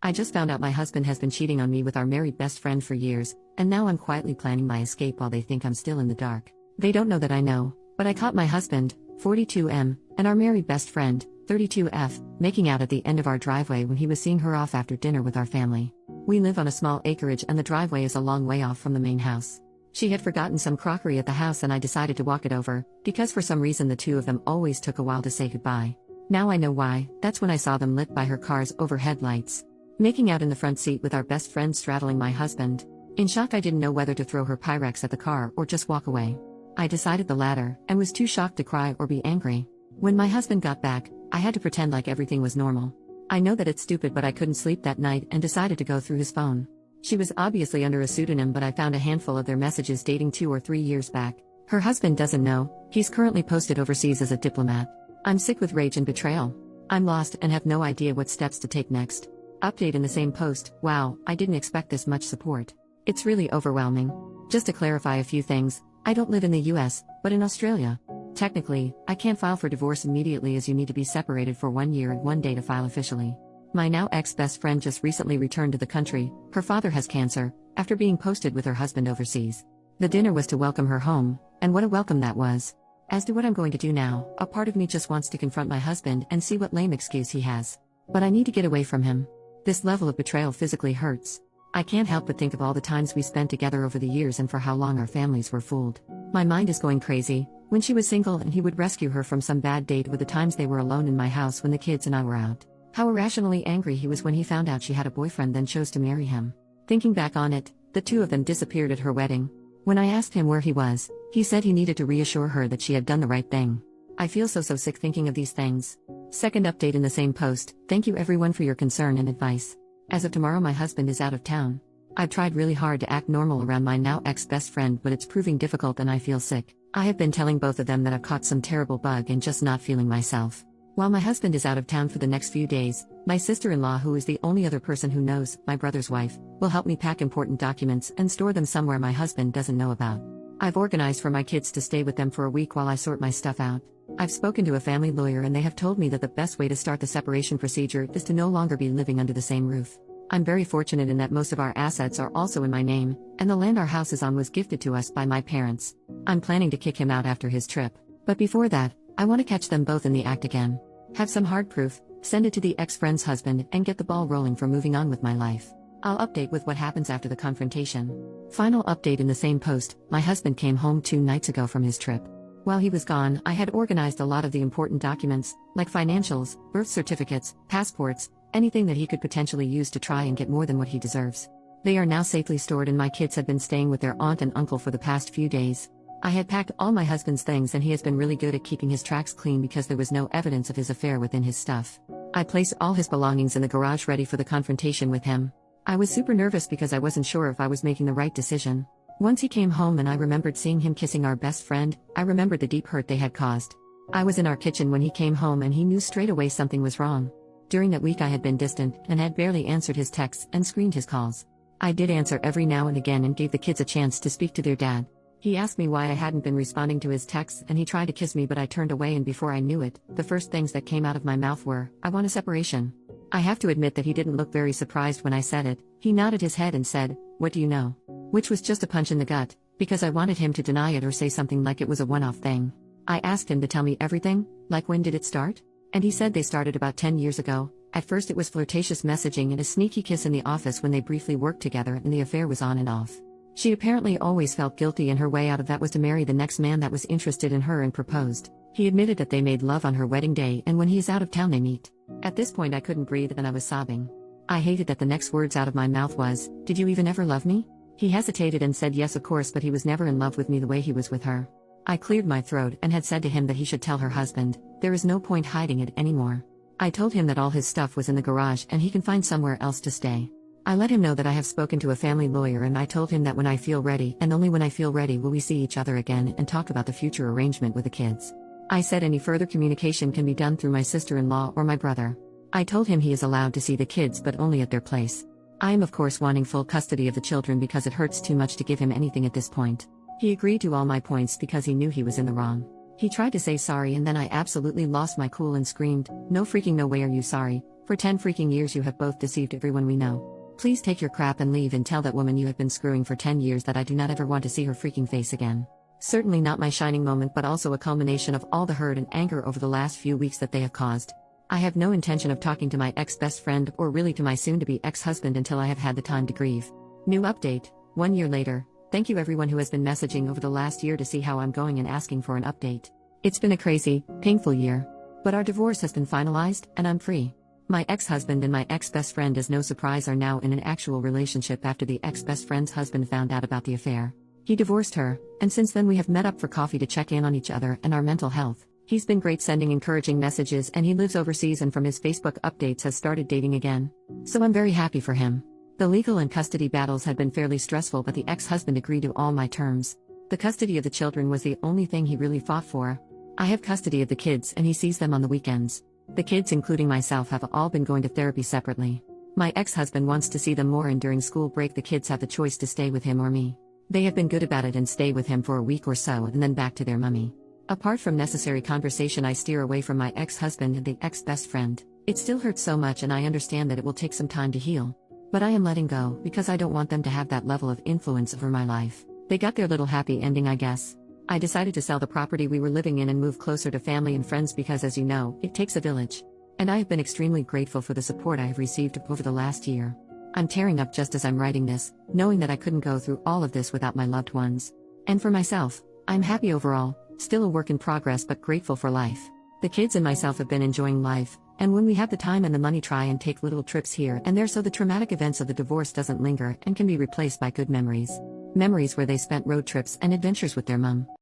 I just found out my husband has been cheating on me with our married best friend for years, and now I'm quietly planning my escape while they think I'm still in the dark. They don't know that I know, but I caught my husband, 42M, and our married best friend, 32F, making out at the end of our driveway when he was seeing her off after dinner with our family. We live on a small acreage and the driveway is a long way off from the main house. She had forgotten some crockery at the house and I decided to walk it over, because for some reason the two of them always took a while to say goodbye. Now I know why. That's when I saw them lit by her car's overhead lights. Making out in the front seat with our best friend straddling my husband. In shock, I didn't know whether to throw her Pyrex at the car or just walk away. I decided the latter, and was too shocked to cry or be angry. When my husband got back, I had to pretend like everything was normal. I know that it's stupid, but I couldn't sleep that night and decided to go through his phone. She was obviously under a pseudonym, but I found a handful of their messages dating 2 or 3 years back. Her husband doesn't know. He's currently posted overseas as a diplomat. I'm sick with rage and betrayal. I'm lost and have no idea what steps to take next. Update in the same post. Wow, I didn't expect this much support. It's really overwhelming. Just to clarify a few things, I don't live in the US, but in Australia. Technically, I can't file for divorce immediately as you need to be separated for 1 year and 1 day to file officially. My now ex-best friend just recently returned to the country. Her father has cancer, after being posted with her husband overseas. The dinner was to welcome her home, and what a welcome that was. As to what I'm going to do now, a part of me just wants to confront my husband and see what lame excuse he has. But I need to get away from him. This level of betrayal physically hurts. I can't help but think of all the times we spent together over the years and for how long our families were fooled. My mind is going crazy. When she was single and he would rescue her from some bad date, with the times they were alone in my house when the kids and I were out. How irrationally angry he was when he found out she had a boyfriend, then chose to marry him. Thinking back on it, the two of them disappeared at her wedding. When I asked him where he was, he said he needed to reassure her that she had done the right thing. I feel so sick thinking of these things. Second update in the same post. Thank you everyone for your concern and advice. As of tomorrow my husband is out of town. I've tried really hard to act normal around my now ex-best friend, but it's proving difficult and I feel sick. I have been telling both of them that I've caught some terrible bug and just not feeling myself. While my husband is out of town for the next few days, my sister-in-law, who is the only other person who knows, my brother's wife, will help me pack important documents and store them somewhere my husband doesn't know about. I've organized for my kids to stay with them for a week while I sort my stuff out. I've spoken to a family lawyer and they have told me that the best way to start the separation procedure is to no longer be living under the same roof. I'm very fortunate in that most of our assets are also in my name, and the land our house is on was gifted to us by my parents. I'm planning to kick him out after his trip. But before that, I want to catch them both in the act again. Have some hard proof, send it to the ex-friend's husband, and get the ball rolling for moving on with my life. I'll update with what happens after the confrontation. Final update in the same post. My husband came home 2 nights ago from his trip. While he was gone, I had organized a lot of the important documents, like financials, birth certificates, passports, anything that he could potentially use to try and get more than what he deserves. They are now safely stored and my kids have been staying with their aunt and uncle for the past few days. I had packed all my husband's things and he has been really good at keeping his tracks clean because there was no evidence of his affair within his stuff. I placed all his belongings in the garage ready for the confrontation with him. I was super nervous because I wasn't sure if I was making the right decision. Once he came home and I remembered seeing him kissing our best friend, I remembered the deep hurt they had caused. I was in our kitchen when he came home and he knew straight away something was wrong. During that week I had been distant and had barely answered his texts and screened his calls. I did answer every now and again and gave the kids a chance to speak to their dad. He asked me why I hadn't been responding to his texts and he tried to kiss me, but I turned away, and before I knew it, the first things that came out of my mouth were, "I want a separation." I have to admit that he didn't look very surprised when I said it. He nodded his head and said, "What do you know?" Which was just a punch in the gut, because I wanted him to deny it or say something like it was a one-off thing. I asked him to tell me everything, like when did it start? And he said they started about 10 years ago. At first it was flirtatious messaging and a sneaky kiss in the office when they briefly worked together, and the affair was on and off. She apparently always felt guilty, and her way out of that was to marry the next man that was interested in her and proposed. He admitted that they made love on her wedding day, and when he is out of town they meet. At this point I couldn't breathe and I was sobbing. I hated that the next words out of my mouth was, "Did you even ever love me?" He hesitated and said yes of course, but he was never in love with me the way he was with her. I cleared my throat and had said to him that he should tell her husband. There is no point hiding it anymore. I told him that all his stuff was in the garage and he can find somewhere else to stay. I let him know that I have spoken to a family lawyer, and I told him that when I feel ready, and only when I feel ready, will we see each other again and talk about the future arrangement with the kids. I said any further communication can be done through my sister-in-law or my brother. I told him he is allowed to see the kids but only at their place. I am of course wanting full custody of the children because it hurts too much to give him anything at this point. He agreed to all my points because he knew he was in the wrong. He tried to say sorry and then I absolutely lost my cool and screamed, "No freaking no way are you sorry. For 10 freaking years you have both deceived everyone we know. Please take your crap and leave and tell that woman you have been screwing for 10 years that I do not ever want to see her freaking face again." Certainly not my shining moment, but also a culmination of all the hurt and anger over the last few weeks that they have caused. I have no intention of talking to my ex-best friend or really to my soon-to-be ex-husband until I have had the time to grieve. New update, 1 year later. Thank you everyone who has been messaging over the last year to see how I'm going and asking for an update. It's been a crazy, painful year. But our divorce has been finalized, and I'm free. My ex-husband and my ex-best friend, as no surprise, are now in an actual relationship after the ex-best friend's husband found out about the affair. He divorced her, and since then we have met up for coffee to check in on each other and our mental health. He's been great sending encouraging messages, and he lives overseas and from his Facebook updates has started dating again. So I'm very happy for him. The legal and custody battles had been fairly stressful, but the ex-husband agreed to all my terms. The custody of the children was the only thing he really fought for. I have custody of the kids and he sees them on the weekends. The kids, including myself, have all been going to therapy separately. My ex-husband wants to see them more, and during school break the kids have the choice to stay with him or me. They have been good about it and stay with him for a week or so and then back to their mummy. Apart from necessary conversation, I steer away from my ex-husband and the ex-best friend. It still hurts so much and I understand that it will take some time to heal. But I am letting go because I don't want them to have that level of influence over my life. They got their little happy ending, I guess. I decided to sell the property we were living in and move closer to family and friends because, as you know, it takes a village. And I have been extremely grateful for the support I have received over the last year. I'm tearing up just as I'm writing this, knowing that I couldn't go through all of this without my loved ones. And for myself, I'm happy overall, still a work in progress but grateful for life. The kids and myself have been enjoying life, and when we have the time and the money, try and take little trips here and there so the traumatic events of the divorce doesn't linger and can be replaced by good memories. Memories where they spent road trips and adventures with their mum.